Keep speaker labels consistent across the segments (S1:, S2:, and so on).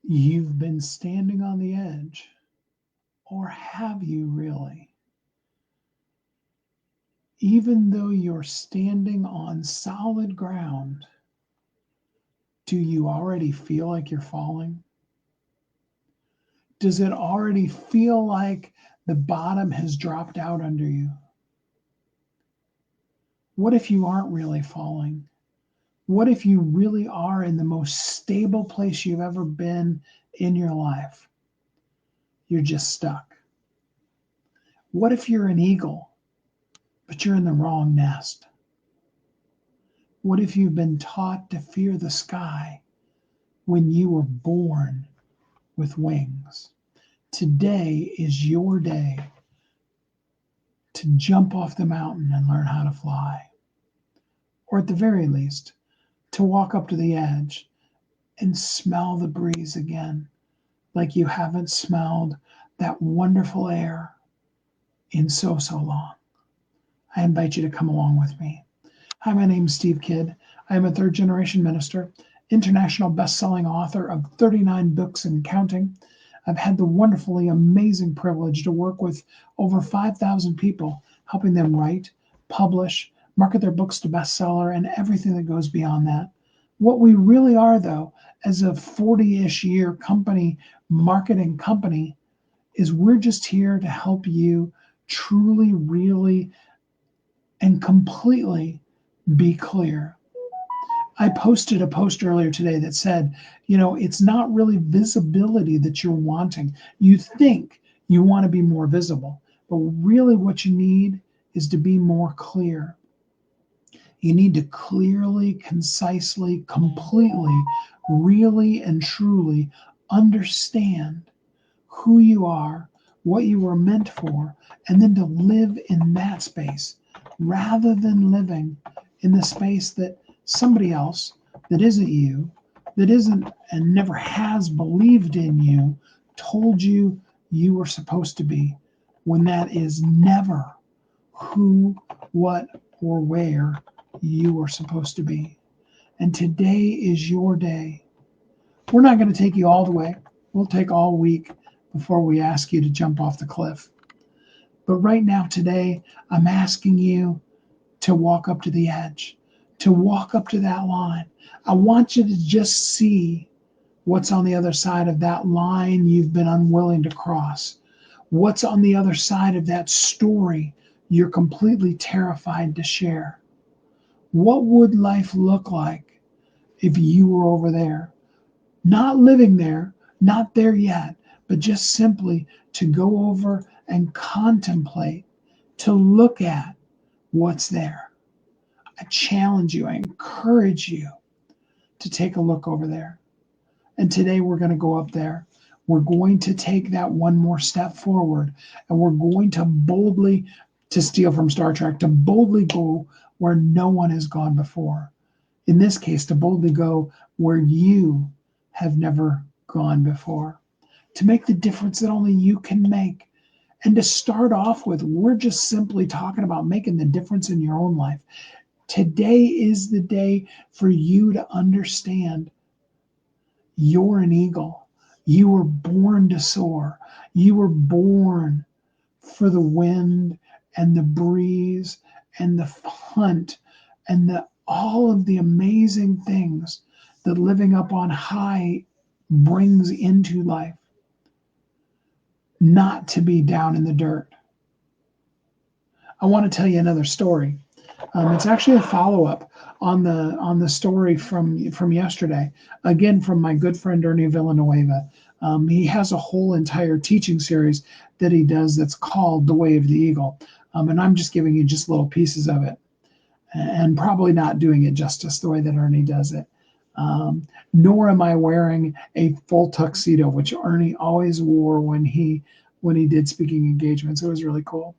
S1: You've been standing on the edge, or have you really? Even though you're standing on solid ground, do you already feel like you're falling? Does it already feel like the bottom has dropped out under you? What if you aren't really falling? What if you really are in the most stable place you've ever been in your life? You're just stuck. What if you're an eagle, but you're in the wrong nest? What if you've been taught to fear the sky when you were born with wings? Today is your day to jump off the mountain and learn how to fly. Or at the very least, to walk up to the edge and smell the breeze again, like you haven't smelled that wonderful air in so long. I invite you to come along with me. Hi, my name is Steve Kidd. I am a third generation minister, international best-selling author of 39 books and counting. I've had the wonderfully amazing privilege to work with over 5,000 people, helping them write, publish, market their books to bestseller, and everything that goes beyond that. What we really are, though, as a 40-ish year company, marketing company, is we're just here to help you truly, really, and completely be clear. I posted a post earlier today that said, it's not really visibility that you're wanting. You think you want to be more visible, but really what you need is to be more clear. You need to clearly, concisely, completely, really, and truly understand who you are, what you were meant for, and then to live in that space rather than living in the space that somebody else that isn't you, that isn't and never has believed in you, told you you were supposed to be, when that is never who, what, or where you are supposed to be. And today is your day. We're not going to take you all the way. We'll take all week before we ask you to jump off the cliff. But right now, today, I'm asking you to walk up to the edge, to walk up to that line. I want you to just see what's on the other side of that line you've been unwilling to cross. What's on the other side of that story you're completely terrified to share. What would life look like if you were over there? Not living there, not there yet, but just simply to go over and contemplate, to look at what's there. I challenge you, I encourage you to take a look over there. And today we're going to go up there. We're going to take that one more step forward, and we're going to boldly, to steal from Star Trek, to boldly go where no one has gone before. In this case, to boldly go where you have never gone before, to make the difference that only you can make. And to start off with, we're just simply talking about making the difference in your own life. Today is the day for you to understand you're an eagle. You were born to soar. You were born for the wind and the breeze and the hunt and all of the amazing things that living up on high brings into life, not to be down in the dirt. I want to tell you another story. It's actually a follow-up on the story from yesterday. Again, from my good friend Ernie Villanueva. He has a whole entire teaching series that he does that's called The Way of the Eagle, and I'm just giving you just little pieces of it, and probably not doing it justice the way that Ernie does it. Nor am I wearing a full tuxedo, which Ernie always wore when he did speaking engagements. It was really cool.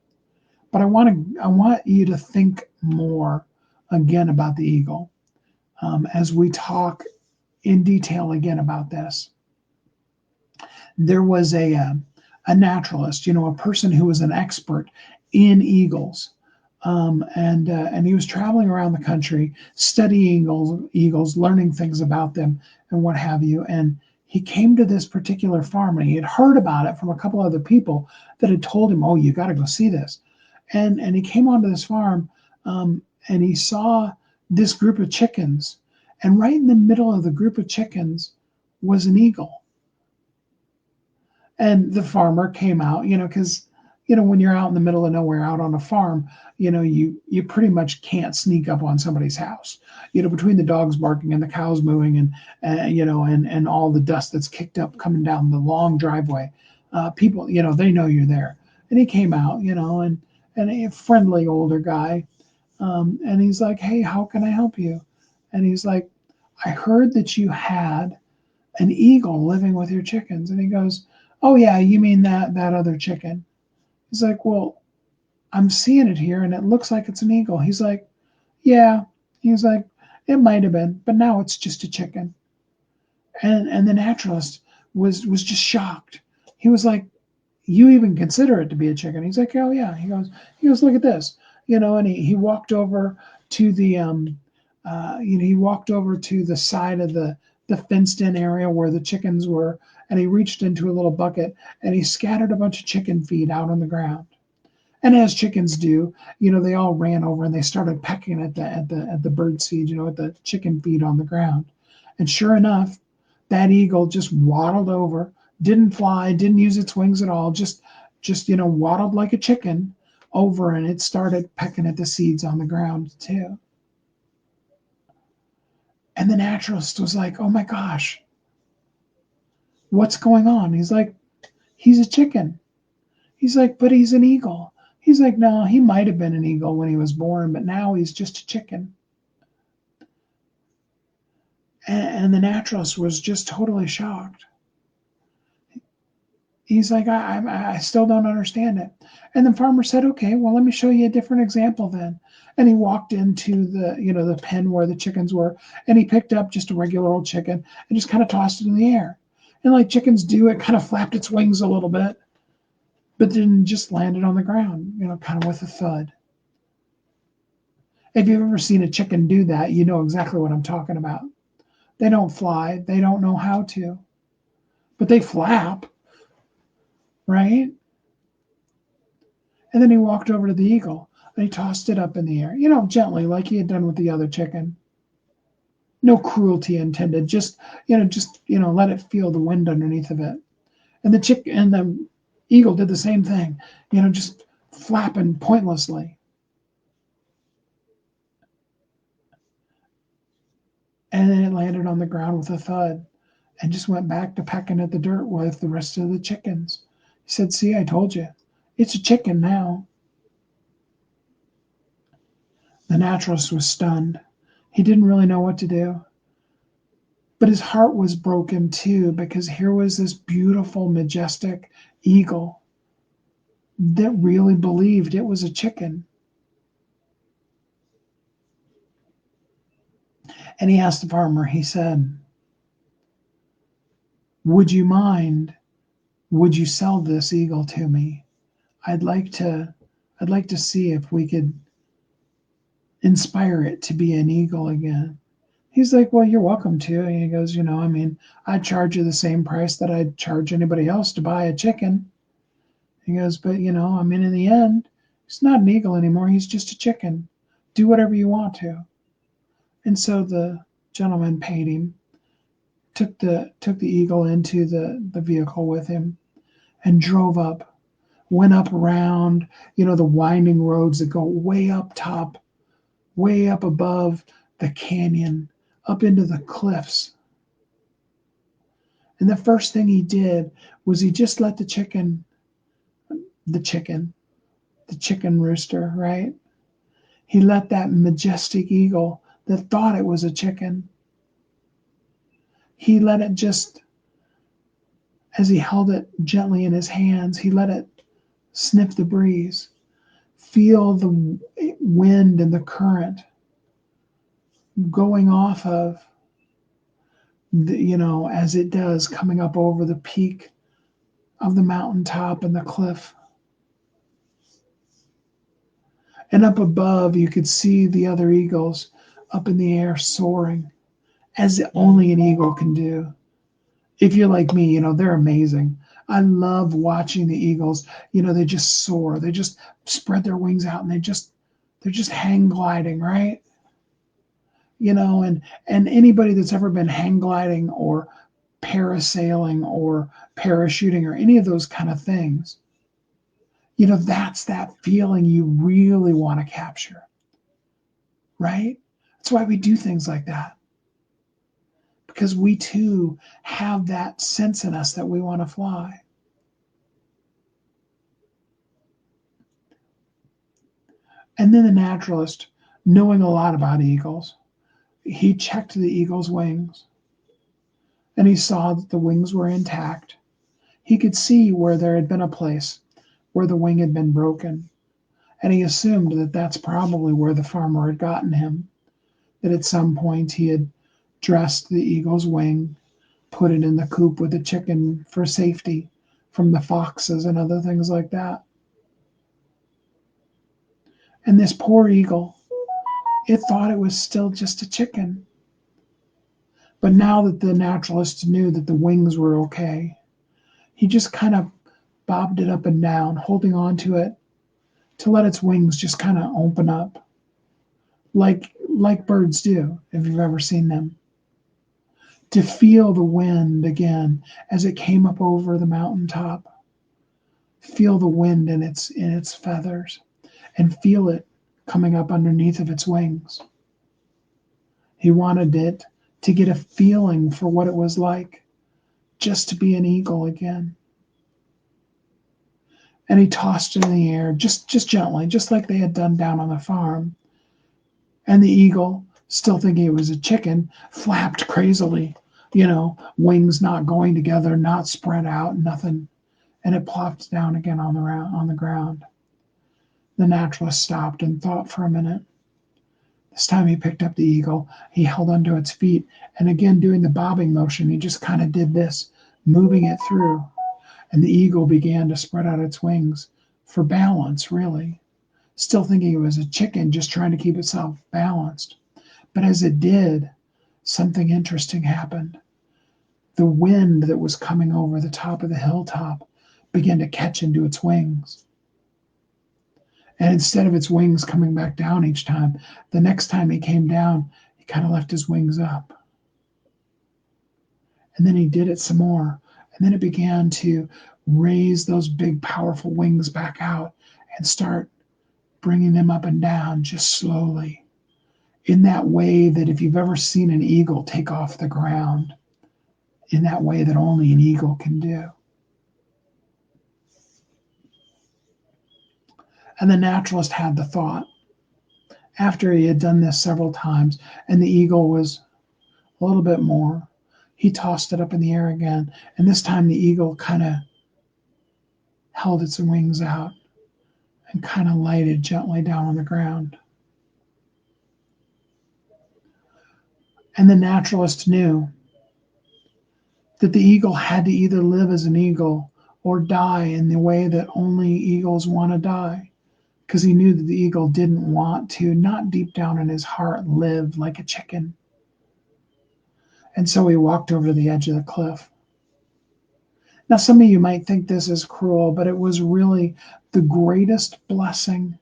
S1: But I want you to think more again about the eagle as we talk in detail again about this. There was a naturalist, a person who was an expert in eagles, and he was traveling around the country studying eagles, learning things about them and what have you. And he came to this particular farm and he had heard about it from a couple other people that had told him, "Oh, you got to go see this." And he came onto this farm, and he saw this group of chickens, and right in the middle of the group of chickens was an eagle. And the farmer came out, because when you're out in the middle of nowhere, out on a farm, you pretty much can't sneak up on somebody's house. Between the dogs barking and the cows mooing, and and all the dust that's kicked up coming down the long driveway, people, they know you're there. And he came out, and a friendly older guy, and he's like, "Hey, how can I help you?" And he's like, "I heard that you had an eagle living with your chickens." And he goes, "Oh yeah, you mean that other chicken?" He's like, "Well, I'm seeing it here and it looks like it's an eagle." He's like, "Yeah." He's like, "It might have been, but now it's just a chicken." And the naturalist was just shocked. He was like, "You even consider it to be a chicken?" He's like, "Oh yeah." He goes, "Look at this." And he walked over to the he walked over to the side of the fenced in area where the chickens were, and he reached into a little bucket and he scattered a bunch of chicken feed out on the ground. And as chickens do, they all ran over and they started pecking at the bird seed, at the chicken feed on the ground. And sure enough, that eagle just waddled over, didn't fly, didn't use its wings at all, just waddled like a chicken over, and it started pecking at the seeds on the ground too. And the naturalist was like, "Oh my gosh, what's going on?" He's like, "He's a chicken." He's like, "But he's an eagle." He's like, "No, he might have been an eagle when he was born, but now he's just a chicken." And the naturalist was just totally shocked. He's like, I still don't understand it." And the farmer said, "Okay, well, let me show you a different example then." And he walked into the pen where the chickens were, and he picked up just a regular old chicken and just kind of tossed it in the air. And like chickens do, it kind of flapped its wings a little bit, but then just landed on the ground, kind of with a thud. If you've ever seen a chicken do that, you know exactly what I'm talking about. They don't fly, they don't know how to, but they flap, right? And then he walked over to the eagle and he tossed it up in the air, gently, like he had done with the other chicken. No cruelty intended, just let it feel the wind underneath of it. And the eagle did the same thing, just flapping pointlessly. And then it landed on the ground with a thud and just went back to pecking at the dirt with the rest of the chickens. He said, "See, I told you. It's a chicken now." The naturalist was stunned. He didn't really know what to do. But his heart was broken too, because here was this beautiful, majestic eagle that really believed it was a chicken. And he asked the farmer, he said, "Would you mind? Would you sell this eagle to me? I'd like to I'd like to see if we could inspire it to be an eagle again." He's like, "Well, you're welcome to." And he goes, I mean, I'd charge you the same price that I'd charge anybody else to buy a chicken." He goes, "But, I mean, in the end, he's not an eagle anymore. He's just a chicken. Do whatever you want to." And so the gentleman paid him, took the eagle into the vehicle with him, and drove up, went up around, the winding roads that go way up top, way up above the canyon, up into the cliffs. And the first thing he did was he just let the chicken, the chicken rooster, right? He let that majestic eagle that thought it was a chicken, he let it just, as he held it gently in his hands, he let it sniff the breeze, feel the wind and the current going off of as it does, coming up over the peak of the mountaintop and the cliff. And up above, you could see the other eagles up in the air soaring, as only an eagle can do. If you're like me, they're amazing. I love watching the eagles. They just soar. They just spread their wings out and they're just hang gliding, right? And anybody that's ever been hang gliding or parasailing or parachuting or any of those kind of things, that's that feeling you really want to capture, right? That's why we do things like that, because we too have that sense in us that we want to fly. And then the naturalist, knowing a lot about eagles, he checked the eagle's wings and he saw that the wings were intact. He could see where there had been a place where the wing had been broken, and he assumed that that's probably where the farmer had gotten him, that at some point he had dressed the eagle's wing, put it in the coop with the chicken for safety from the foxes and other things like that. And this poor eagle, it thought it was still just a chicken. But now that the naturalist knew that the wings were okay, he just kind of bobbed it up and down, holding on to it to let its wings just kind of open up, like birds do, if you've ever seen them. To feel the wind again as it came up over the mountaintop. Feel the wind in its feathers, and feel it coming up underneath of its wings. He wanted it to get a feeling for what it was like just to be an eagle again. And he tossed it in the air just gently, just like they had done down on the farm. And the eagle, still thinking it was a chicken, flapped crazily, wings not going together, not spread out, nothing. And it plopped down again on the ground. The naturalist stopped and thought for a minute. This time he picked up the eagle, he held onto its feet, and again doing the bobbing motion, he just kind of did this, moving it through. And the eagle began to spread out its wings for balance, really. Still thinking it was a chicken, just trying to keep itself balanced. But as it did, something interesting happened. The wind that was coming over the top of the hilltop began to catch into its wings. And instead of its wings coming back down each time, the next time he came down, he kind of left his wings up. And then he did it some more. And then it began to raise those big, powerful wings back out and start bringing them up and down just slowly, in that way that if you've ever seen an eagle take off the ground, in that way that only an eagle can do. And the naturalist had the thought, after he had done this several times, and the eagle was a little bit more, he tossed it up in the air again, and this time the eagle kind of held its wings out and kind of lighted gently down on the ground. And the naturalist knew that the eagle had to either live as an eagle or die in the way that only eagles want to die, because he knew that the eagle didn't want to, not deep down in his heart, live like a chicken. And so he walked over to the edge of the cliff. Now, some of you might think this is cruel, but it was really the greatest blessing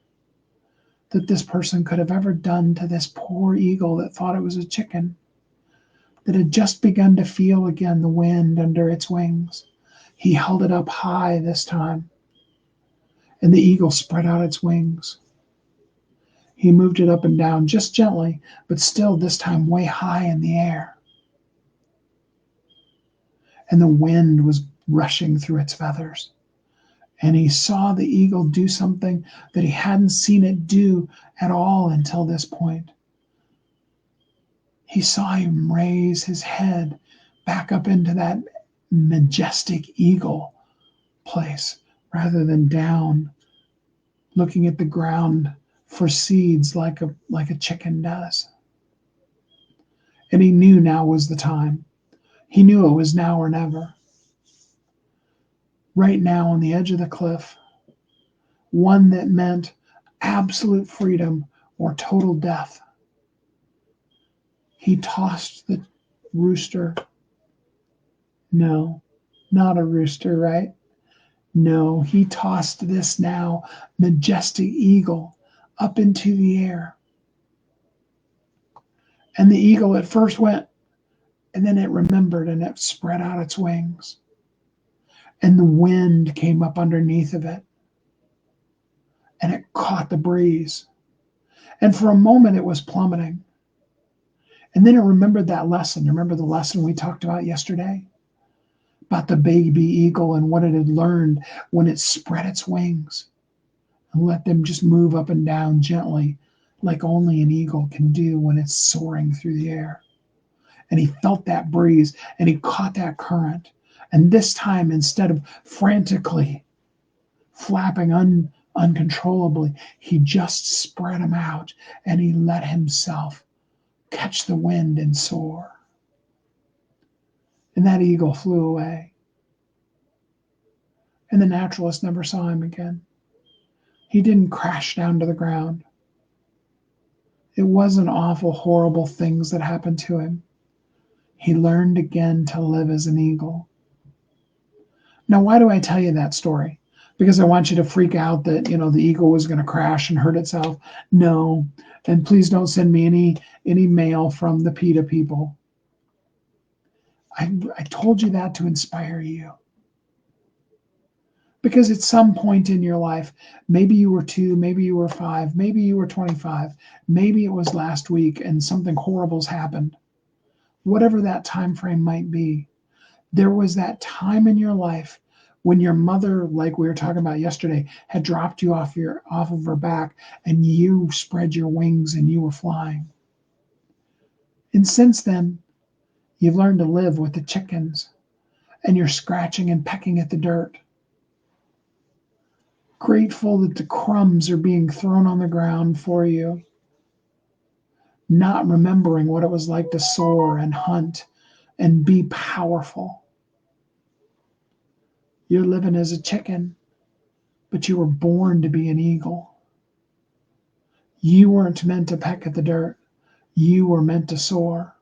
S1: that this person could have ever done to this poor eagle that thought it was a chicken, that had just begun to feel again the wind under its wings. He held it up high this time, and the eagle spread out its wings. He moved it up and down just gently, but still this time way high in the air. And the wind was rushing through its feathers. And he saw the eagle do something that he hadn't seen it do at all until this point. He saw him raise his head back up into that majestic eagle place rather than down, looking at the ground for seeds like a chicken does. And he knew now was the time. He knew it was now or never. Right now on the edge of the cliff, one that meant absolute freedom or total death. He tossed the rooster No, not a rooster, right? No, he tossed this now majestic eagle up into the air. And the eagle at first went, and then it remembered and it spread out its wings. And the wind came up underneath of it and it caught the breeze. And for a moment it was plummeting. And then it remembered that lesson. Remember the lesson we talked about yesterday? About the baby eagle and what it had learned when it spread its wings and let them just move up and down gently, like only an eagle can do when it's soaring through the air. And he felt that breeze and he caught that current. And this time, instead of frantically flapping uncontrollably, he just spread them out and he let himself catch the wind and soar. And that eagle flew away. And the naturalist never saw him again. He didn't crash down to the ground. It wasn't awful, horrible things that happened to him. He learned again to live as an eagle. Now, why do I tell you that story? Because I want you to freak out that, the eagle was going to crash and hurt itself. No. And please don't send me any mail from the PETA people. I told you that to inspire you. Because at some point in your life, maybe you were 2, maybe you were 5, maybe you were 25, maybe it was last week and something horrible's happened. Whatever that time frame might be, there was that time in your life when your mother, like we were talking about yesterday, had dropped you off of her back and you spread your wings and you were flying. And since then, you've learned to live with the chickens and you're scratching and pecking at the dirt. Grateful that the crumbs are being thrown on the ground for you, not remembering what it was like to soar and hunt and be powerful. You're living as a chicken, but you were born to be an eagle. You weren't meant to peck at the dirt. You were meant to soar.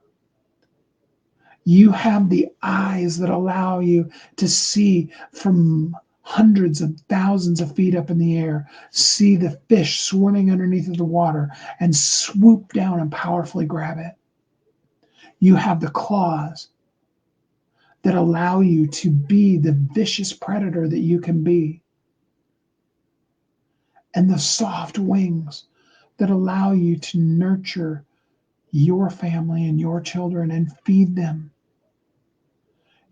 S1: You have the eyes that allow you to see from hundreds of thousands of feet up in the air, see the fish swimming underneath of the water and swoop down and powerfully grab it. You have the claws that allow you to be the vicious predator that you can be, and the soft wings that allow you to nurture your family and your children and feed them.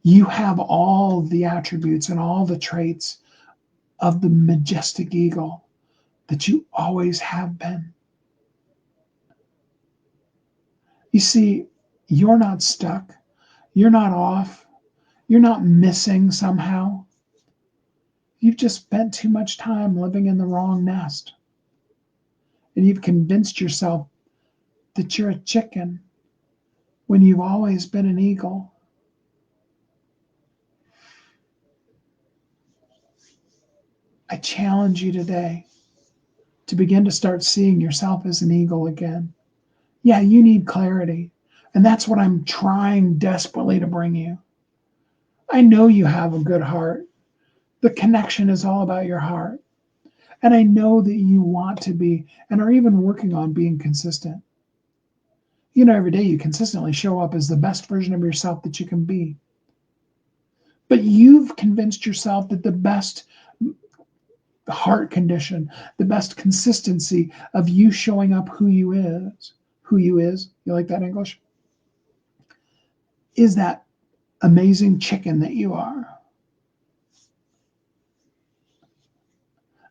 S1: You have all the attributes and all the traits of the majestic eagle that you always have been. You see, you're not stuck. You're not off. You're not missing somehow. You've just spent too much time living in the wrong nest. And you've convinced yourself that you're a chicken when you've always been an eagle. I challenge you today to begin to start seeing yourself as an eagle again. Yeah, you need clarity. And that's what I'm trying desperately to bring you. I know you have a good heart. The connection is all about your heart. And I know that you want to be and are even working on being consistent. Every day you consistently show up as the best version of yourself that you can be. But you've convinced yourself that the best heart condition, the best consistency of you showing up who you is, you like that English? Is that amazing chicken that you are.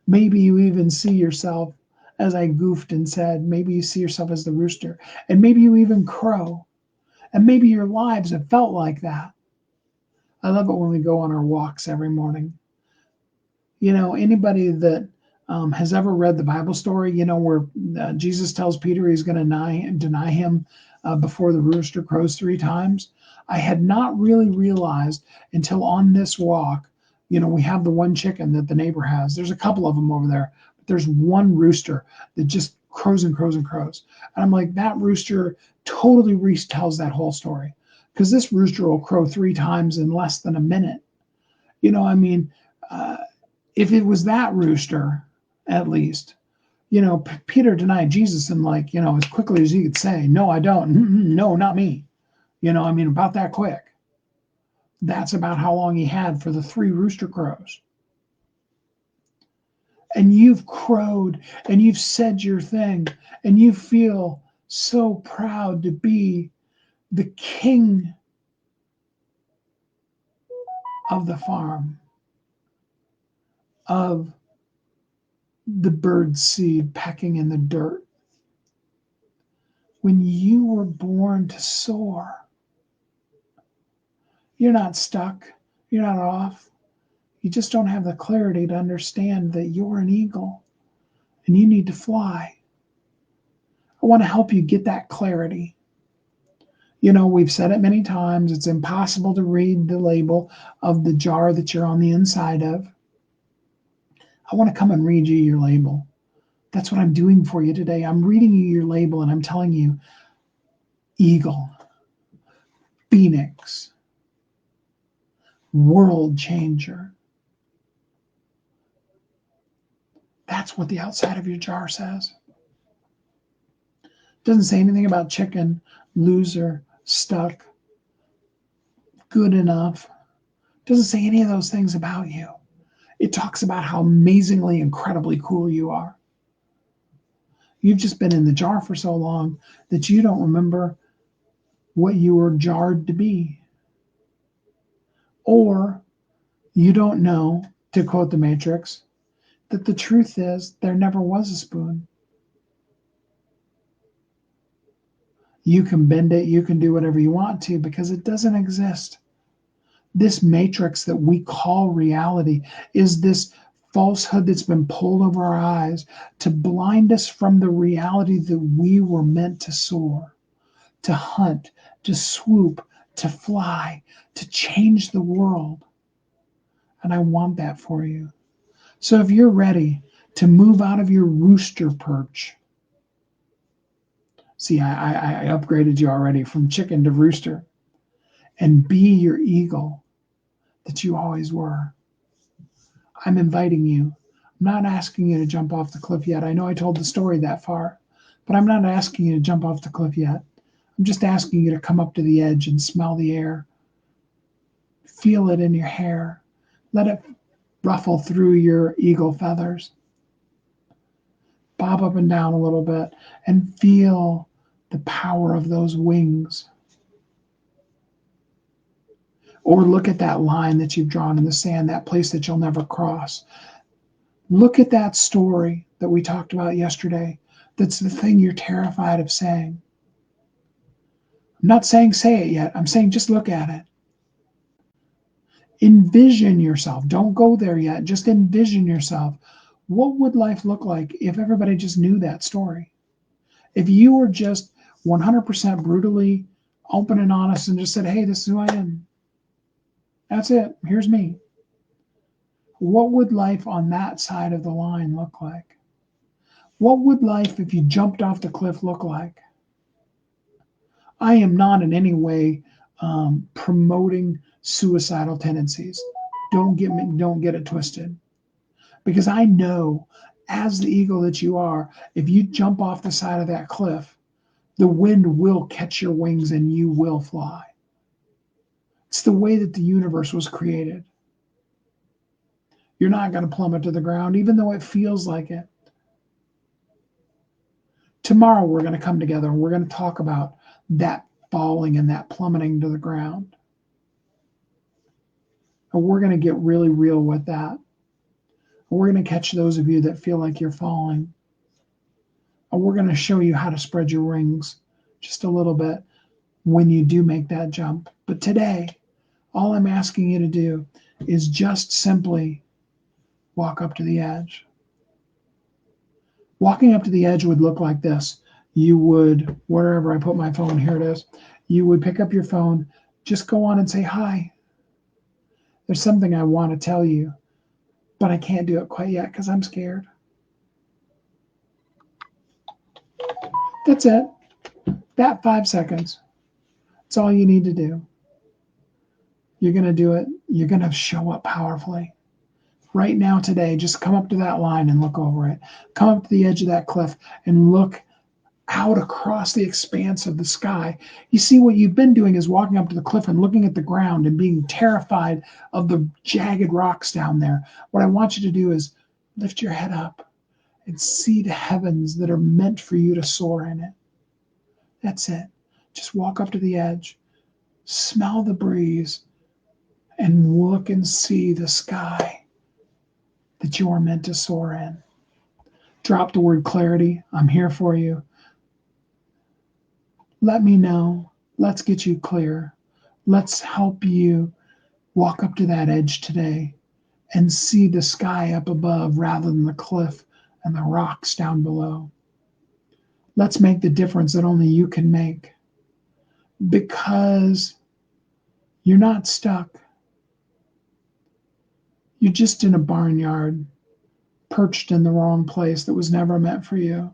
S1: Maybe you even see yourself, as I goofed and said, maybe you see yourself as the rooster, and maybe you even crow, and maybe your lives have felt like that. I love it when we go on our walks every morning. Anybody that has ever read the Bible story, where Jesus tells Peter he's going to deny him before the rooster crows 3 times. I had not really realized until on this walk, we have the one chicken that the neighbor has. There's a couple of them over there, but there's one rooster that just crows and crows and crows. And I'm like, that rooster totally retells that whole story. because this rooster will crow 3 times in less than a minute. You know, I mean, uh, if it was that rooster, at least, you know, Peter denied Jesus in, like, you know, as quickly as he could say, no, I don't. No, not me. You know, I mean, about that quick. That's about how long he had for the 3 rooster crows. And you've crowed and you've said your thing and you feel so proud to be the king of the farm, of the bird seed pecking in the dirt. When you were born to soar, you're not stuck, you're not off. You just don't have the clarity to understand that you're an eagle and you need to fly. I want to help you get that clarity. You know, we've said it many times, it's impossible to read the label of the jar that you're on the inside of. I want to come and read you your label. That's what I'm doing for you today. I'm reading you your label and I'm telling you, eagle, phoenix, world changer. That's what the outside of your jar says. It doesn't say anything about chicken, loser, stuck, good enough. It doesn't say any of those things about you. It talks about how amazingly, incredibly cool you are. You've just been in the jar for so long that you don't remember what you were jarred to be. Or you don't know, to quote the Matrix, that the truth is there never was a spoon. You can bend it, you can do whatever you want to because it doesn't exist. This matrix that we call reality is this falsehood that's been pulled over our eyes to blind us from the reality that we were meant to soar, to hunt, to swoop, to fly, to change the world. And I want that for you. So if you're ready to move out of your rooster perch, see, I upgraded you already from chicken to rooster, and be your eagle that you always were. I'm inviting you. I'm not asking you to jump off the cliff yet. I know I told the story that far, but I'm not asking you to jump off the cliff yet. I'm just asking you to come up to the edge and smell the air. Feel it in your hair. Let it ruffle through your eagle feathers. Bob up and down a little bit and feel the power of those wings. Or look at that line that you've drawn in the sand, that place that you'll never cross. Look at that story that we talked about yesterday. That's the thing you're terrified of saying. I'm not saying say it yet. I'm saying just look at it. Envision yourself. Don't go there yet. Just envision yourself. What would life look like if everybody just knew that story? If you were just 100% brutally open and honest and just said, hey, this is who I am. That's it. Here's me. What would life on that side of the line look like? What would life, if you jumped off the cliff, look like? I am not in any way promoting suicidal tendencies. Don't get it twisted. Because I know, as the eagle that you are, if you jump off the side of that cliff, the wind will catch your wings and you will fly. It's the way that the universe was created. You're not going to plummet to the ground, even though it feels like it. Tomorrow, we're going to come together and we're going to talk about that falling and that plummeting to the ground. And we're going to get really real with that. And we're going to catch those of you that feel like you're falling. And we're going to show you how to spread your wings just a little bit when you do make that jump. But today, all I'm asking you to do is just simply walk up to the edge. Walking up to the edge would look like this. You would, wherever I put my phone, here it is, you would pick up your phone, just go on and say, hi. There's something I want to tell you, but I can't do it quite yet because I'm scared. That's it. That 5 seconds. It's all you need to do. You're going to do it. You're going to show up powerfully. Right now, today, just come up to that line and look over it. Come up to the edge of that cliff and look out across the expanse of the sky. You see, what you've been doing is walking up to the cliff and looking at the ground and being terrified of the jagged rocks down there. What I want you to do is lift your head up and see the heavens that are meant for you to soar in it. That's it. Just walk up to the edge, smell the breeze, and look and see the sky that you are meant to soar in. Drop the word clarity. I'm here for you. Let me know. Let's get you clear. Let's help you walk up to that edge today and see the sky up above rather than the cliff and the rocks down below. Let's make the difference that only you can make, because you're not stuck. You're just in a barnyard, perched in the wrong place that was never meant for you.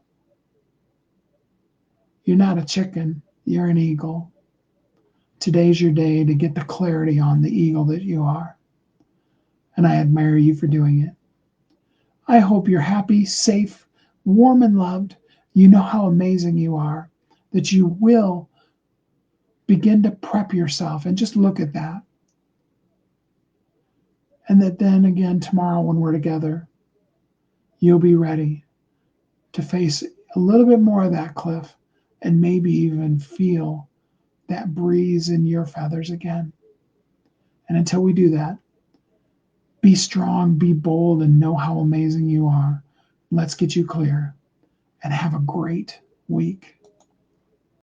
S1: You're not a chicken, you're an eagle. Today's your day to get the clarity on the eagle that you are. And I admire you for doing it. I hope you're happy, safe, warm, and loved. You know how amazing you are, that you will begin to prep yourself and just look at that. And that then again tomorrow when we're together, you'll be ready to face a little bit more of that cliff and maybe even feel that breeze in your feathers again. And until we do that, be strong, be bold, and know how amazing you are. Let's get you clear and have a great week.